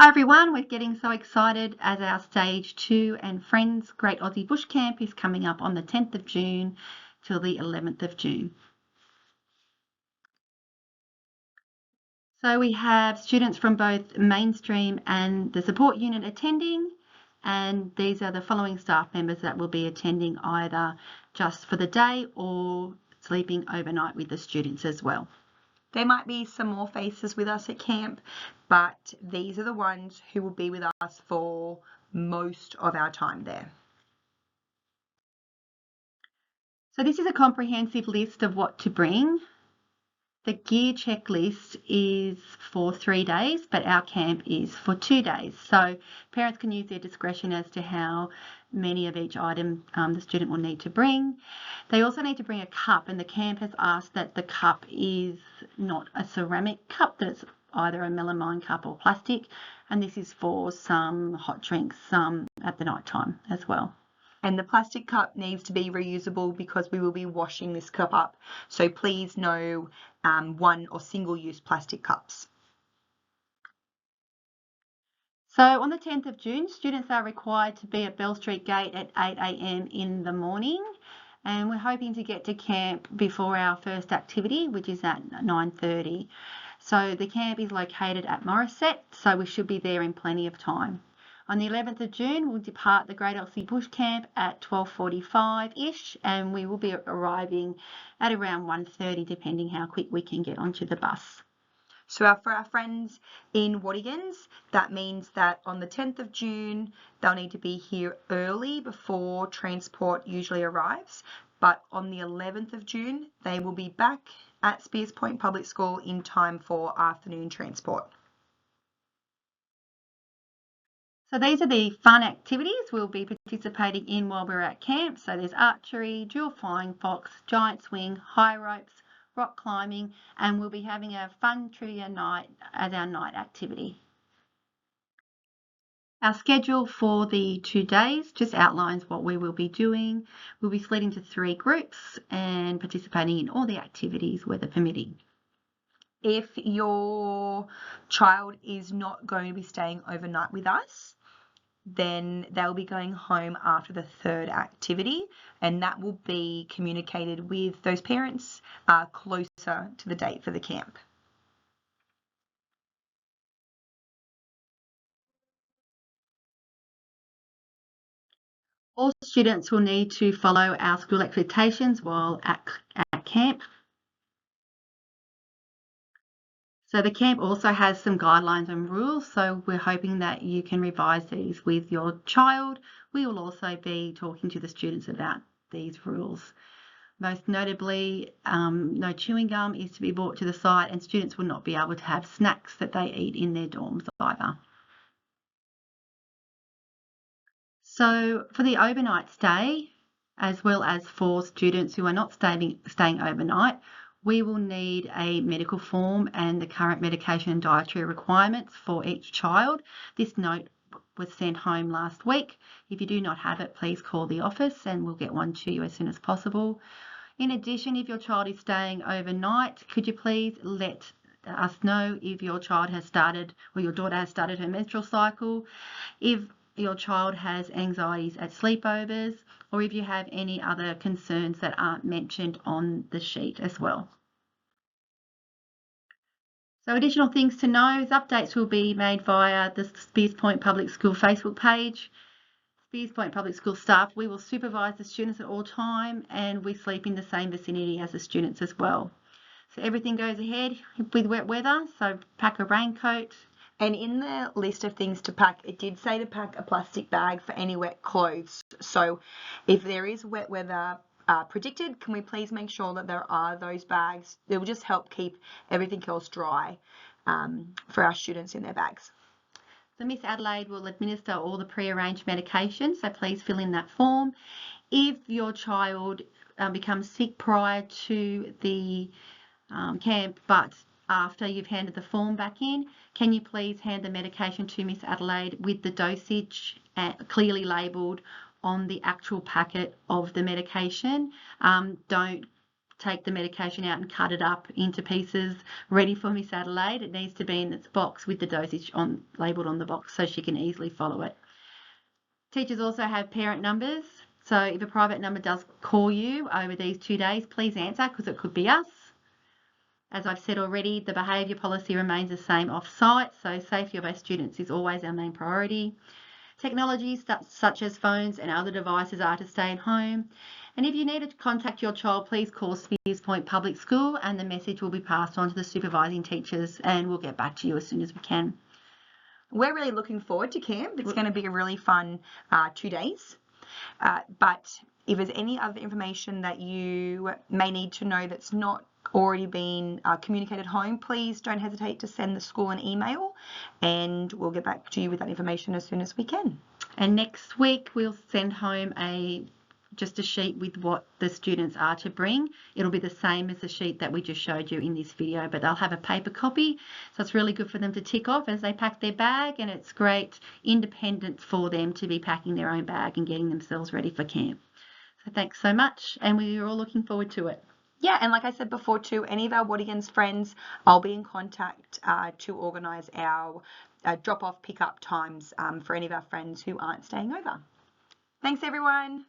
Hi everyone, we're getting so excited as our Stage 2 and Friends Great Aussie Bush Camp is coming up on the 10th of June till the 11th of June. So we have students from both mainstream and the support unit attending, and these are the following staff members that will be attending either just for the day or sleeping overnight with the students as well. There might be some more faces with us at camp, but these are the ones who will be with us for most of our time there. So this is a comprehensive list of what to bring. The gear checklist is for 3 days, but our camp is for 2 days. So parents can use their discretion as to how many of each item the student will need to bring. They also need to bring a cup, and the camp has asked that the cup is not a ceramic cup, that it's either a melamine cup or plastic, and this is for some hot drinks at the night time as well. And the plastic cup needs to be reusable because we will be washing this cup up. So please no one or single-use plastic cups. So on the 10th of June, students are required to be at Bell Street Gate at 8 a.m. in the morning, and we're hoping to get to camp before our first activity, which is at 9:30. So the camp is located at Morisset, so we should be there in plenty of time. On the 11th of June, we'll depart the Great Aussie Bush Camp at 12:45-ish, and we will be arriving at around 1:30, depending how quick we can get onto the bus. So for our friends in Wadigans, that means that on the 10th of June, they'll need to be here early before transport usually arrives. But on the 11th of June, they will be back at Spears Point Public School in time for afternoon transport. So these are the fun activities we'll be participating in while we're at camp. So there's archery, dual flying fox, giant swing, high ropes, rock climbing, and we'll be having a fun trivia night as our night activity. Our schedule for the 2 days just outlines what we will be doing. We'll be split into 3 groups and participating in all the activities, weather permitting. If your child is not going to be staying overnight with us, then they'll be going home after the 3rd activity, and that will be communicated with those parents closer to the date for the camp. All students will need to follow our school expectations while at camp. So the camp also has some guidelines and rules, so we're hoping that you can revise these with your child. We will also be talking to the students about these rules. Most notably, no chewing gum is to be brought to the site, and students will not be able to have snacks that they eat in their dorms either. So for the overnight stay, as well as for students who are not staying overnight, we will need a medical form and the current medication and dietary requirements for each child. This note was sent home last week. If you do not have it, please call the office and we'll get one to you as soon as possible. In addition, if your child is staying overnight, could you please let us know if your child has started or your daughter has started her menstrual cycle, if your child has anxieties at sleepovers, or if you have any other concerns that aren't mentioned on the sheet as well. So additional things to know is updates will be made via the Spears Point Public School Facebook page. Spears Point Public School staff, we will supervise the students at all time, and we sleep in the same vicinity as the students as well. So everything goes ahead with wet weather, so pack a raincoat. And in the list of things to pack, it did say to pack a plastic bag for any wet clothes. So if there is wet weather predicted, can we please make sure that there are those bags? It will just help keep everything else dry for our students in their bags. So Miss Adelaide will administer all the pre-arranged medications, so please fill in that form. If your child becomes sick prior to the camp, but after you've handed the form back in, can you please hand the medication to Miss Adelaide with the dosage clearly labelled on the actual packet of the medication? Don't take the medication out and cut it up into pieces ready for Miss Adelaide. It needs to be in its box with the dosage labelled on the box so she can easily follow it. Teachers also have parent numbers. So if a private number does call you over these 2 days, please answer because it could be us. As I've said already, the behaviour policy remains the same off-site, so safety of our students is always our main priority. Technologies such as phones and other devices are to stay at home. And if you need to contact your child, please call Spears Point Public School and the message will be passed on to the supervising teachers and we'll get back to you as soon as we can. We're really looking forward to camp. It's going to be a really fun 2 days. But if there's any other information that you may need to know that's not already been communicated home, please don't hesitate to send the school an email and we'll get back to you with that information as soon as we can. And next week we'll send home just a sheet with what the students are to bring. It'll be the same as the sheet that we just showed you in this video, but they'll have a paper copy. So it's really good for them to tick off as they pack their bag, and it's great independence for them to be packing their own bag and getting themselves ready for camp. So thanks so much, and we're all looking forward to it. Yeah, and like I said before too, any of our Wadigans friends, I'll be in contact to organise our drop-off pickup times for any of our friends who aren't staying over. Thanks everyone.